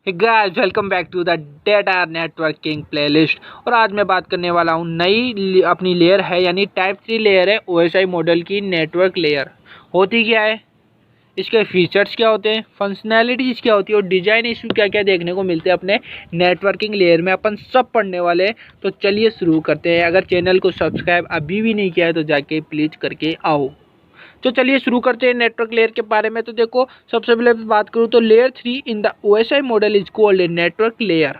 Hey guys, welcome back to the Data Networking playlist। और आज मैं बात करने वाला हूँ अपनी लेयर है यानी टाइप 3 लेयर है OSI मॉडल की। नेटवर्क लेयर होती क्या है, इसके फीचर्स क्या होते हैं, फंक्शनैलिटीज़ क्या होती है और डिज़ाइन इशू क्या क्या देखने को मिलते हैं अपने नेटवर्किंग लेयर में, अपन सब पढ़ने वाले हैं। तो चलिए शुरू करते हैं। अगर चैनल को सब्सक्राइब अभी भी नहीं किया है तो जाके प्लीज़ करके आओ। तो चलिए शुरू करते हैं नेटवर्क लेयर के बारे में। तो देखो, सबसे पहले बात करूँ तो layer 3 in the OSI model is called a network layer.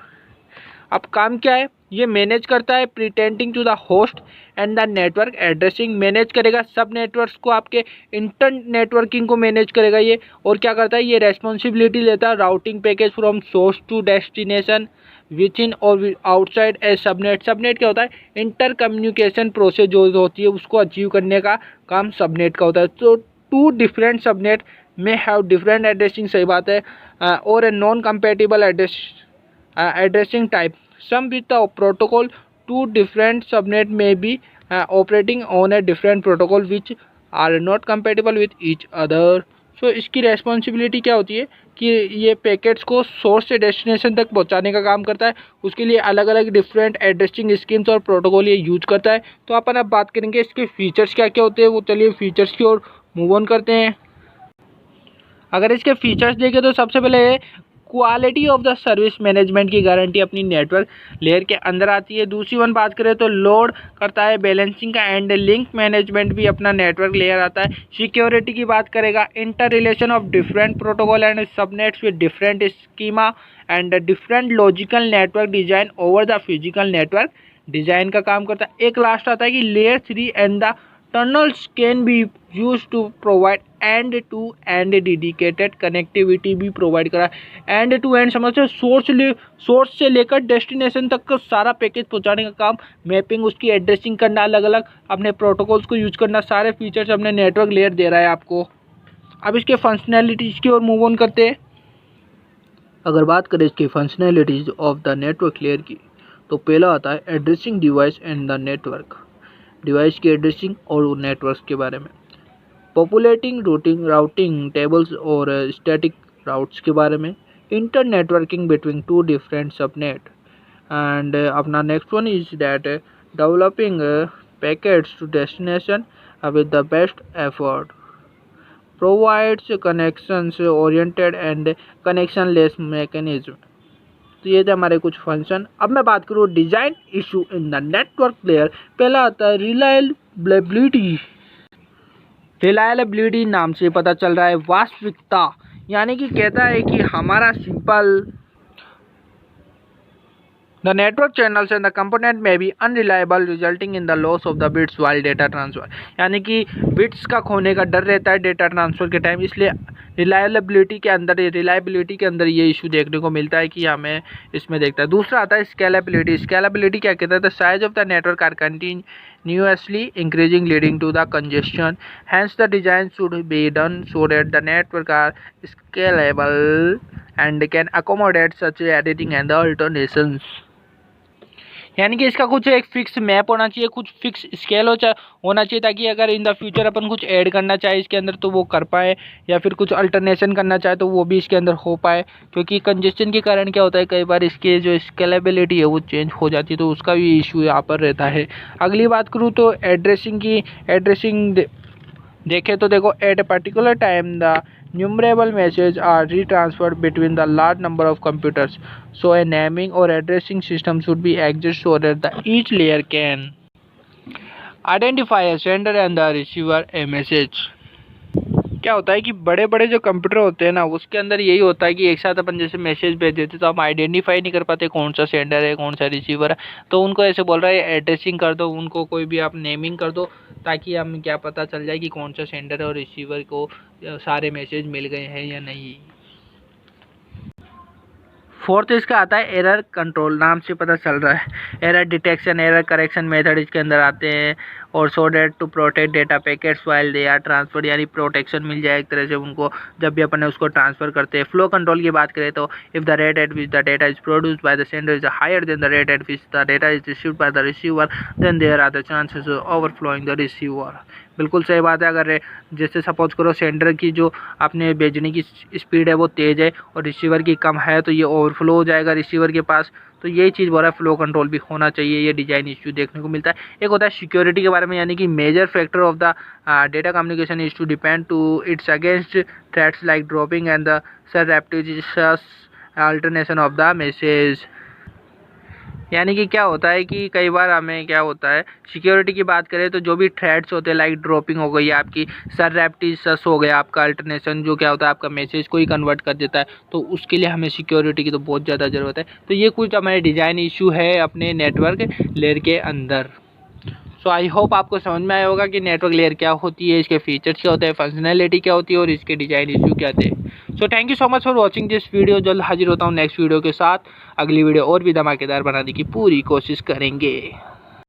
अब काम क्या है, ये मैनेज करता है pertaining to the host and the network addressing. Manage करेगा सब नेटवर्क्स को, आपके इंटर नेटवर्किंग को मैनेज करेगा ये। और क्या करता है, ये रेस्पॉन्सिबिलिटी लेता है routing package from source to destination which in और आउटसाइड ए सबनेट। सबनेट क्या होता है, इंटर कम्युनिकेशन प्रोसेस जो होती है उसको अचीव करने का काम सबनेट का होता है। तो टू डिफरेंट सबनेट में हैव डिफरेंट एड्रेसिंग, सही बात है, और a non compatible addressing type. Some with the protocol, two different subnet may be operating on a different protocol which are not compatible with each other. So इसकी responsibility क्या होती है कि ये पैकेट्स को सोर्स से डेस्टिनेशन तक पहुंचाने का काम करता है। उसके लिए अलग अलग डिफरेंट एड्रेसिंग स्कीम्स और प्रोटोकॉल ये यूज करता है। तो अपन अब बात करेंगे इसके फीचर्स क्या क्या होते हैं। वो चलिए फीचर्स की ओर मूव ऑन करते हैं। अगर इसके फीचर्स देखें तो सबसे पहले quality of the service management की गारंटी अपनी नेटवर्क लेयर के अंदर आती है। दूसरी वन बात करें तो लोड करता है बैलेंसिंग का एंड लिंक मैनेजमेंट भी अपना नेटवर्क लेयर आता है। सिक्योरिटी की बात करेगा, inter relation of different protocol and subnets with different schema and different logical network design over the physical network design का काम करता है। एक लास्ट आता है कि layer 3 and the tunnels can be use to provide end to end dedicated connectivity भी provide करा। एंड टू एंड समझते, सोर्स से लेकर डेस्टिनेशन तक का सारा पैकेज पहुंचाने का काम, मैपिंग, उसकी एड्रेसिंग करना, अलग अलग अपने प्रोटोकॉल्स को यूज करना, सारे फीचर्स अपने नेटवर्क लेयर दे रहा है आपको। अब इसके फंक्शनैलिटीज़ की ओर मूव ऑन करते हैं। अगर बात करें इसकी functionalities of the network layer की तो पहला आता है addressing device and the network. Device की एड्रेसिंग और नेटवर्क के बारे में, पॉपुलेटिंग राउटिंग टेबल्स और स्टैटिक राउट्स के बारे में, inter networking between two different subnet and अपना next one is that developing packets to destination with the best effort, provides connections oriented and connectionless mechanism. तो ये थे हमारे कुछ फंक्शन। अब मैं बात करूँ design issue in the network layer. पहला आता है रिलायबिलिटी। रिलायबिलिटी नाम से पता चल रहा है वास्तविकता, यानी कि कहता है कि हमारा simple the network channels and the component में भी unreliable resulting in the loss of the bits while data transfer, यानी कि बिट्स का खोने का डर रहता है डेटा ट्रांसफर के टाइम। इसलिए रिलायबिलिटी के अंदर ये इशू देखने को मिलता है कि हमें इसमें देखता है। दूसरा आता है स्केलेबिलिटी। स्केलेबिलिटी क्या कहता है, the size of the network are continuously increasing leading to the congestion, hence the design should be done so that the network are scalable and can accommodate such editing and the alternations। यानी कि इसका कुछ एक fix map होना चाहिए, कुछ fix scale होना चाहिए, ताकि अगर इन द फ्यूचर अपन कुछ ऐड करना चाहे इसके अंदर तो वो कर पाए, या फिर कुछ अल्टरनेशन करना चाहे तो वो भी इसके अंदर हो पाए। क्योंकि कंजेस्शन के कारण क्या होता है, कई बार इसके जो स्केलेबिलिटी है वो चेंज हो जाती है, तो उसका भी इशू यहाँ पर रहता है। अगली बात करूँ तो एड्रेसिंग देखें तो देखो, at a particular time the numerable messages are retransferred between the large number of computers, so a naming or addressing system should be exists so that each layer can identify a sender and the receiver a message। क्या होता है कि बड़े बड़े जो computer होते हैं ना, उसके अंदर यही होता है कि एक साथ अपन जैसे मैसेज भेज देते तो हम आइडेंटिफाई नहीं कर पाते कौन सा सेंडर है कौन सा रिसीवर है। तो उनको ऐसे बोल रहा है एड्रेसिंग कर दो, उनको कोई भी आप नेमिंग कर दो, ताकि हम क्या पता चल जाए कि कौन सा सेंडर है और रिसीवर को सारे मैसेज मिल गए हैं या नहीं। फोर्थ इसका आता है एरर कंट्रोल। नाम से पता चल रहा है error detection, error correction method इसके अंदर आते हैं। और so that to protect data packets while they are transfer, यानी प्रोटेक्शन मिल जाए एक तरह से उनको जब भी अपन उसको ट्रांसफ़र करते हैं। फ्लो कंट्रोल की बात करें तो if the rate at which the data is produced by the sender is higher than the rate at which the data is received by the receiver then there are the chances of overflowing the receiver. बिल्कुल सही बात है। अगर जैसे suppose करो sender की जो आपने भेजने की स्पीड है वो तेज़ है और रिसीवर की कम है तो ये ओवरफ्लो हो जाएगा रिसीवर के पास। तो यही चीज़ बोल रहा है, फ्लो कंट्रोल भी होना चाहिए। ये डिज़ाइन इश्यू देखने को मिलता है। एक होता है सिक्योरिटी के बारे में, यानी कि major factor of the data communication is to depend to its against threats like dropping and the surreptitious alternation of the message. यानी कि क्या होता है कि कई बार हमें क्या होता है, सिक्योरिटी की बात करें तो जो भी थ्रेड्स होते हैं लाइक ड्रॉपिंग हो गई, आपकी सररेप्टिशियस हो गया, आपका अल्टरनेशन जो क्या होता है आपका मैसेज को ही कन्वर्ट कर देता है, तो उसके लिए हमें सिक्योरिटी की तो बहुत ज़्यादा ज़रूरत है। तो ये कुछ हमारे डिज़ाइन इशू है अपने नेटवर्क लेयर के अंदर। सो आई होप आपको समझ में आया होगा कि नेटवर्क लेयर क्या होती है, इसके फीचर्स क्या होते हैं, फंक्शनैलिटी क्या होती है और इसके डिज़ाइन इशू क्या थे। So thank you so much for watching this video. जल्द हाजिर होता हूँ नेक्स्ट वीडियो के साथ। अगली वीडियो और भी धमाकेदार बनाने की पूरी कोशिश करेंगे।